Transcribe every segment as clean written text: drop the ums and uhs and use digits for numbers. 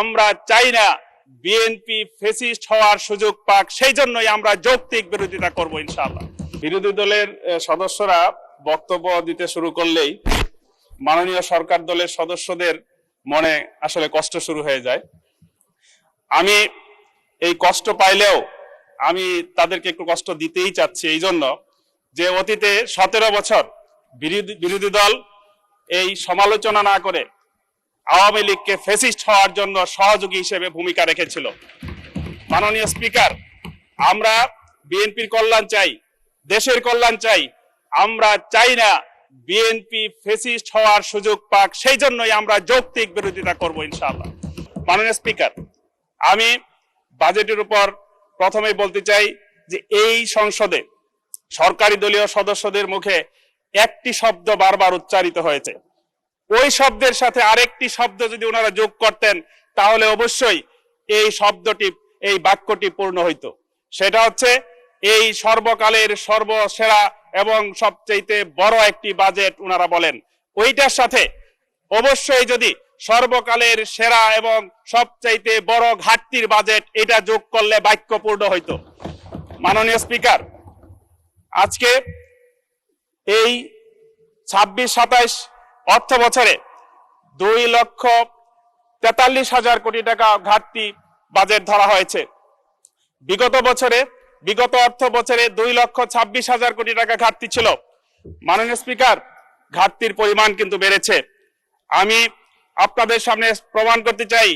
আমরা চাই না বিএনপি ফ্যাসিস্ট হওয়ার সুযোগ পাক, সেই জন্যই আমরা যৌক্তিক বিরোধিতা করব ইনশাআল্লাহ। বিরোধী দলের সদস্যরা বক্তব্য দিতে শুরু করলেই মাননীয় সরকার দলের সদস্যদের মনে আসলে কষ্ট শুরু হয়ে যায়। আমি এই কষ্ট পাইলেও আমি তাদেরকে একটু কষ্ট দিতেই চাচ্ছি, এই জন্য যে অতীতে 17 বছর বিরোধী দল এই সমালোচনা না করে আওয়ামী লীগকে ফ্যাসিস্ট হওয়ার জন্য সহযোগী হিসেবে ভূমিকা রেখেছিল। মাননীয় স্পিকার, আমরা বিএনপির কল্যাণ চাই, দেশের কল্যাণ চাই। আমরা চাই না বিএনপি ফ্যাসিস্ট হওয়ার সুযোগ পাক, সেই জন্যই আমরা যৌক্তিক বিরোধিতা করব ইনশাআল্লাহ। মাননীয় স্পিকার, আমি বাজেটের উপর প্রথমেই বলতে চাই যে এই সংসদে সরকারি দলীয় সদস্যদের মুখে একটি শব্দ বারবার উচ্চারিত হয়েছে। ওই শব্দের সাথে আরেকটি শব্দ যদি ওনারা যোগ করতেন তাহলে অবশ্যই এই শব্দটি, এই বাক্যটি পূর্ণ হইতো। সেটা হচ্ছে এই সর্বকালের সর্বসেরা এবং সবচেয়ে বড় একটি বাজেট ওনারা বলেন। ওইটার সাথে অবশ্যই যদি সর্বকালের সেরা এবং সবচাইতে বড় ঘাটতির বাজেট এটা যোগ করলে বাক্য পূর্ণ হইতো। মাননীয় স্পিকার, আজকে এই 26-27 অর্থ বছরে 2,43,000 কোটি টাকা ঘাটতি বাজেট ধরা হয়েছে। বিগত অর্থ বছরে 2,26,000 কোটি টাকা ঘাটতি ছিল। মাননীয় স্পিকার, ঘাটতির পরিমাণ কিন্তু বেড়েছে। আমি আপনাদের সামনে প্রমাণ করতে চাই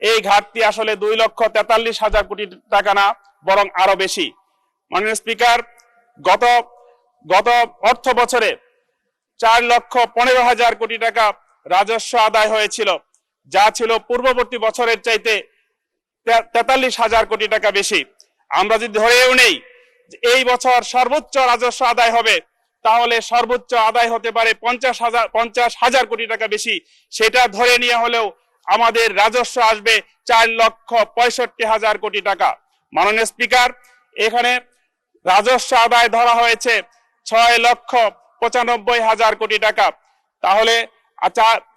এই ঘাটতি আসলে 2,43,000 কোটি টাকা না, বরং আরো বেশি। মাননীয় স্পিকার, গত অর্থ বছরে 4,15,000 কোটি টাকা রাজস্ব আদায় হয়েছিল, যা ছিল পূর্ববর্তী বছরের চাইতে 43,000 কোটি টাকা বেশি। আমরা যদি ধরেও নেই এই বছর সর্বোচ্চ রাজস্ব আদায় হবে, তাহলে সর্বোচ্চ আদায় হতে পারে 50,000 কোটি টাকা বেশি। সেটা ধরে নিয়ে হলেও আমাদের রাজস্ব আসবে 4,65,000 কোটি টাকা। মাননীয় স্পিকার, এখানে রাজস্ব আদায় ধরা হয়েছে 6,95,000 কোটি টাকা। তাহলে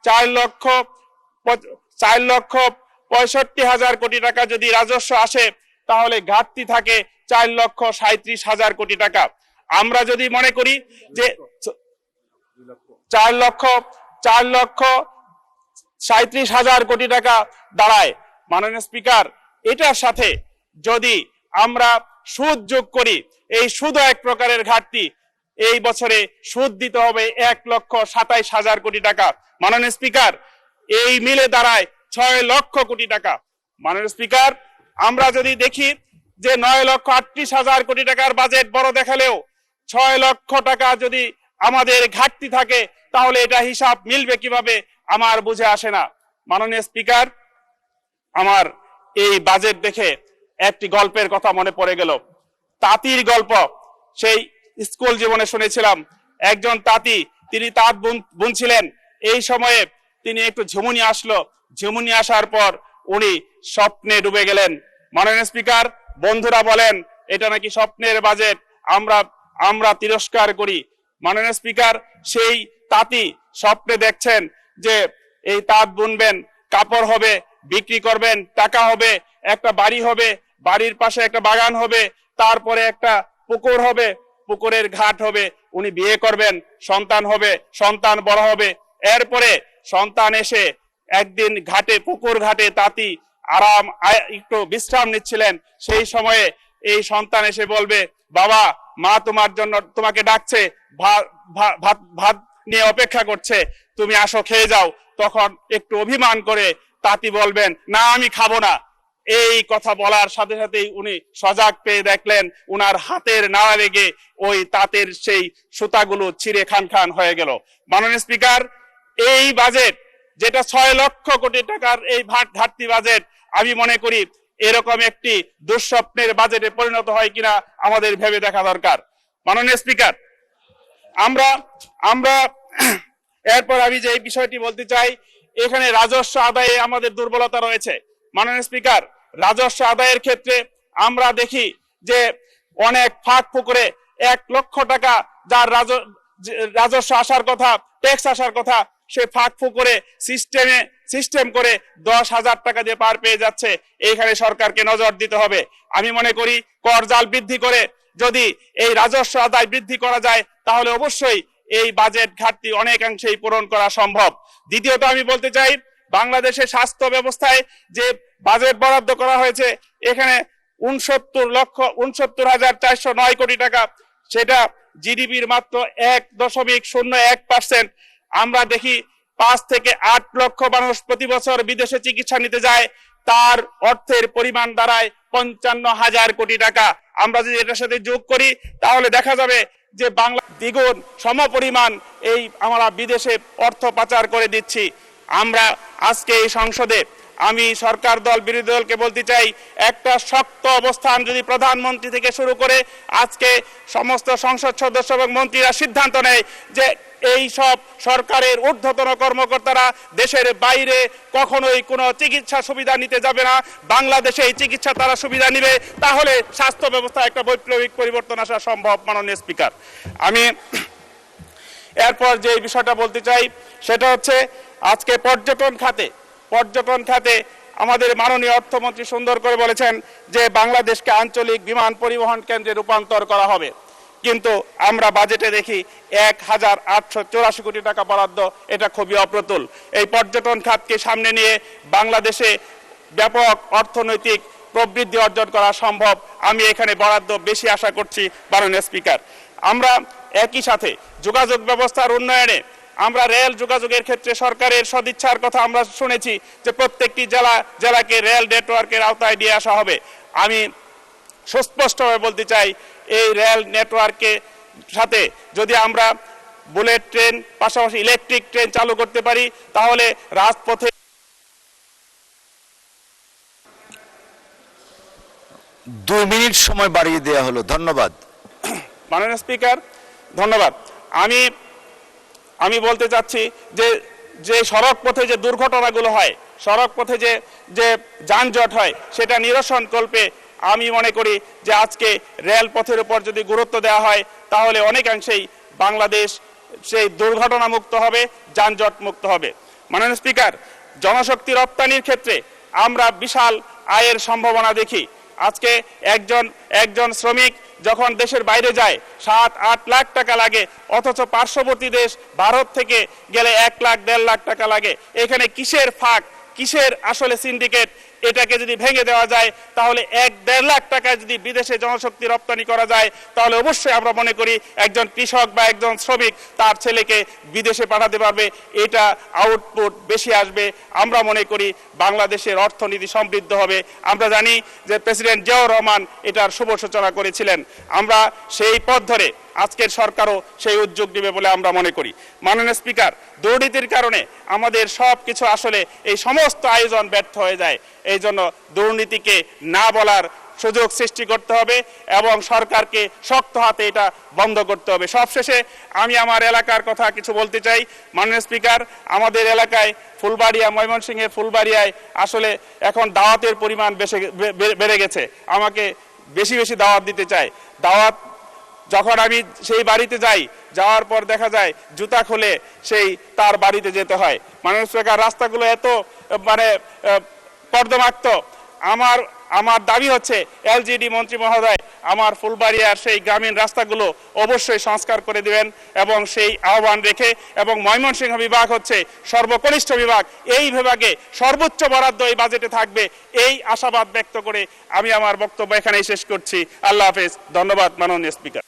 4,65,000 কোটি টাকা যদি রাজস্ব আসে তাহলে ঘাটতি থাকে 4,37,000 কোটি টাকা। আমরা যদি মনে করি যে 4,37,000 কোটি টাকা দাঁড়ায়, মাননীয় স্পিকার, এটার সাথে যদি আমরা সুদ যোগ করি, এই সুদ এক প্রকারের ঘাটতি। এই বছরে সুদ দিতে হবে 1,27,000 কোটি টাকা। মাননীয় স্পিকার, এই মিলে দাঁড়ায় 6 লক্ষ কোটি টাকা। মাননীয় স্পিকার, আমরা যদি দেখি যে 9,38,000 কোটি টাকার বাজেট বড় দেখালেও 6 লক্ষ টাকা যদি আমাদের ঘাটতি থাকে তাহলে এটা হিসাব মিলবে কিভাবে আমার বুঝে আসে না। মাননীয় স্পিকার, আমার এই বাজেট দেখে একটি গল্পের কথা মনে পড়ে গেল। তাঁতির গল্প সেই স্কুল জীবনে শুনেছিলাম। একজন তাঁতি, তিনি তাঁত বুনছিলেন। এই সময়ে তিনি একটু ঝুমুনি আসলো। ঝুমুনি আসার পর উনি স্বপ্নে ডুবে গেলেন। মাননীয় স্পিকার, বন্ধুরা বলেন এটা নাকি স্বপ্নের বাজেট, আমরা তিরস্কার করি। মাননীয় স্পিকার, সেই তাঁতি স্বপ্নে দেখছেন যে এই তাঁত বুনবেন, কাপড় হবে, বিক্রি করবেন, টাকা হবে, একটা বাড়ি হবে, বাড়ির পাশে একটা বাগান হবে, তারপরে একটা পুকুর হবে, পুকুরের ঘাট হবে, উনি বিয়ে করবেন, সন্তান হবে, সন্তান বড় হবে। এরপরে সন্তান এসে একদিন পুকুর ঘাটে তাঁতি একটু বিশ্রাম নিচ্ছিলেন। সেই সময়ে এই সন্তান এসে বলবে, বাবা, মা তোমাকে ডাকছে, ভাত নিয়ে অপেক্ষা করছে, তুমি আসো, খেয়ে যাও। তখন একটু অভিমান করে তাঁতি বলবেন, না, আমি খাবো না। এই কথা বলার সাথে সাথেই উনি সজাগ পেয়ে দেখলেন উনার হাতের নাড়া লেগে ওই তাঁতের সেই সুতাগুলো ছিঁড়ে খান খান হয়ে গেল। মাননীয় স্পিকার, এই বাজেট যেটা 6 লক্ষ কোটি টাকার এই ঘাটতি বাজেট, আমি মনে করি এরকম একটি দুঃস্বপ্নের বাজেটে পরিণত হয় কিনা আমাদের ভেবে দেখা দরকার। মাননীয় স্পিকার, আমরা এরপর আমি যে বিষয়টি বলতে চাই, এখানে রাজস্ব আদায়ে আমাদের দুর্বলতা রয়েছে। মাননীয় স্পিকার, রাজস্ব আদায়ের ক্ষেত্রে আমরা দেখি যে অনেক ফাঁক ফুকরে 1 লক্ষ টাকা যার রাজস্ব আসার কথা, ট্যাক্স আসার কথা, সে ফাঁক ফুকরে সিস্টেম করে 10,000 টাকা দিয়ে পার পেয়ে যাচ্ছে, এইখানে সরকারকে নজর দিতে হবে। আমি মনে করি কর জাল বৃদ্ধি করে যদি এই রাজস্ব আদায় বৃদ্ধি করা যায় তাহলে অবশ্যই এই বাজেট ঘাটতি অনেকাংশেই পূরণ করা সম্ভব। দ্বিতীয়ত আমি বলতে চাই, বাংলাদেশের স্বাস্থ্য ব্যবস্থায় যে বাজেট বরাদ্দ করা হয়েছে এখানে 69,409 কোটি টাকা, সেটা জিডিপির মাত্র 1.01%। আমরা দেখি 5 থেকে 8 লক্ষ মানুষ প্রতি বছর বিদেশে চিকিৎসা নিতে যায়, তার অর্থের পরিমাণ দাঁড়ায় 55,000 কোটি টাকা। আমরা যদি এটার সাথে যোগ করি তাহলে দেখা যাবে যে বাংলা দ্বিগুণ সমপরিমাণ এই আমরা বিদেশে অর্থ পাচার করে দিচ্ছি। আমরা আজকে এই সংসদে আমি সরকার দল বিরোধী দলকে বলতে চাই, একটা শক্ত অবস্থান যদি প্রধানমন্ত্রী থেকে শুরু করে আজকে সমস্ত সংসদ সদস্য এবং মন্ত্রীরা সিদ্ধান্ত নেয় যে এই সব সরকারের ঊর্ধ্বতন কর্মকর্তারা দেশের বাইরে কখনোই কোনো চিকিৎসা সুবিধা নিতে যাবে না, বাংলাদেশে এই চিকিৎসা তারা সুবিধা নিবে, তাহলে স্বাস্থ্য ব্যবস্থা একটা বৈপ্লবিক পরিবর্তন আসা সম্ভব। মাননীয় স্পিকার, আমি এরপর যে বিষয়টা বলতে চাই সেটা হচ্ছে আজকে পর্যটন খাতে আমাদের মাননীয় অর্থমন্ত্রী সুন্দর করে বলেছেন যে বাংলাদেশকে আঞ্চলিক বিমান পরিবহন কেন্দ্রে রূপান্তর করা হবে, কিন্তু আমরা বাজেটে দেখি 1,884 কোটি টাকা বরাদ্দ, এটা খুবই অপ্রতুল। এই পর্যটন খাতকে সামনে নিয়ে বাংলাদেশে ব্যাপক অর্থনৈতিক প্রবৃদ্ধি অর্জন করা সম্ভব। আমি এখানে বরাদ্দ বেশি আশা করছি মাননীয় স্পিকার। আমরা একই সাথে যোগাযোগ ব্যবস্থার উন্নয়নে আমরা রেল যোগাযোগের ক্ষেত্রে সরকারের সদিচ্ছার কথা আমরা শুনেছি যে প্রত্যেকটি জেলাকে রেল নেটওয়ার্কের আওতায় নিয়ে আসা হবে। আমি সুস্পষ্টভাবে বলতে চাই, এই রেল নেটওয়ার্কের সাথে যদি আমরা বুলেট ট্রেন পাশাপাশি ইলেকট্রিক ট্রেন চালু করতে পারি তাহলে রাজপথে 2 মিনিট সময় বাড়িয়ে দেওয়া হলো। ধন্যবাদ মাননীয় স্পিকার, ধন্যবাদ। আমি বলতে চাচ্ছি যে সড়ক পথে যে দুর্ঘটনাগুলো হয়, সড়ক পথে যে যানজট হয়, সেটা নিরসন কল্পে আমি মনে করি যে আজকে রেলপথের উপর যদি গুরুত্ব দেওয়া হয় তাহলে অনেকাংশেই বাংলাদেশ সেই দুর্ঘটনা মুক্ত হবে, যানজট মুক্ত হবে। মাননীয় স্পিকার, জনশক্তি রপ্তানির ক্ষেত্রে আমরা বিশাল আয়ের সম্ভাবনা দেখি। আজকে একজন শ্রমিক যখন দেশের বাইরে যায় 7-8 লাখ টাকা লাগে, অথচ পার্শ্ববর্তী দেশ ভারত থেকে গেলে 1 লাখ 1.5 লাখ টাকা লাগে। এখানে কিসের ফাঁক, কিসের আসলে সিন্ডিকেট, এটাকে যদি ভেঙে দেওয়া যায় তাহলে 1-1.5 লাখ টাকায় যদি বিদেশে জনশক্তি রপ্তানি করা যায় তাহলে অবশ্যই আমরা মনে করি একজন কৃষক বা একজন শ্রমিক তার ছেলেকে বিদেশে পাঠাতে পারবে, এটা আউটপুট বেশি আসবে। আমরা মনে করি বাংলাদেশের অর্থনীতি সমৃদ্ধ হবে। আমরা জানি যে প্রেসিডেন্ট জিয়াউর রহমান এটার শুভ সূচনা করেছিলেন, আমরা সেই পথ ধরে আজকের সরকারও সেই উদ্যোগ নেবে বলে আমরা মনে করি। মাননীয় স্পিকার, দুর্নীতির কারণে আমাদের সব কিছু আসলে এই সমস্ত আয়োজন ব্যর্থ হয়ে যায়। এই জন্য দুর্নীতিকে না বলার সুযোগ সৃষ্টি করতে হবে এবং সরকারকে শক্ত হাতে এটা বন্ধ করতে হবে। সবশেষে আমি আমার এলাকার কথা কিছু বলতে চাই। মাননীয় স্পিকার, আমাদের এলাকায় ফুলবাড়িয়া, ময়মনসিংহের ফুলবাড়িয়ায় আসলে এখন দাওয়াতের পরিমাণ বেড়ে গেছে। আমাকে বেশি বেশি দাওয়াত দিতে চায়। দাওয়াত যখন আমি সেই বাড়িতে যাই, যাওয়ার পর দেখা যায় জুতা খুলে তার বাড়িতে যেতে হয়। মাননীয় স্পিকার, রাস্তাগুলো এত কর্দমাক্ত। আমার দাবি হচ্ছে এলজিডি মন্ত্রী মহোদয় আমার ফুলবাড়িয়ার সেই গ্রামীণ রাস্তাগুলো অবশ্যই সংস্কার করে দিবেন এবং সেই আহ্বান রেখে, এবং ময়মনসিংহ বিভাগ হচ্ছে সর্বকনিষ্ঠ বিভাগ, এই বিভাগে সর্বোচ্চ বরাদ্দ এই বাজেটে থাকবে, এই আশাবাদ ব্যক্ত করে আমি আমার বক্তব্য এখানেই শেষ করছি। আল্লাহ হাফেজ। ধন্যবাদ মাননীয় স্পিকার।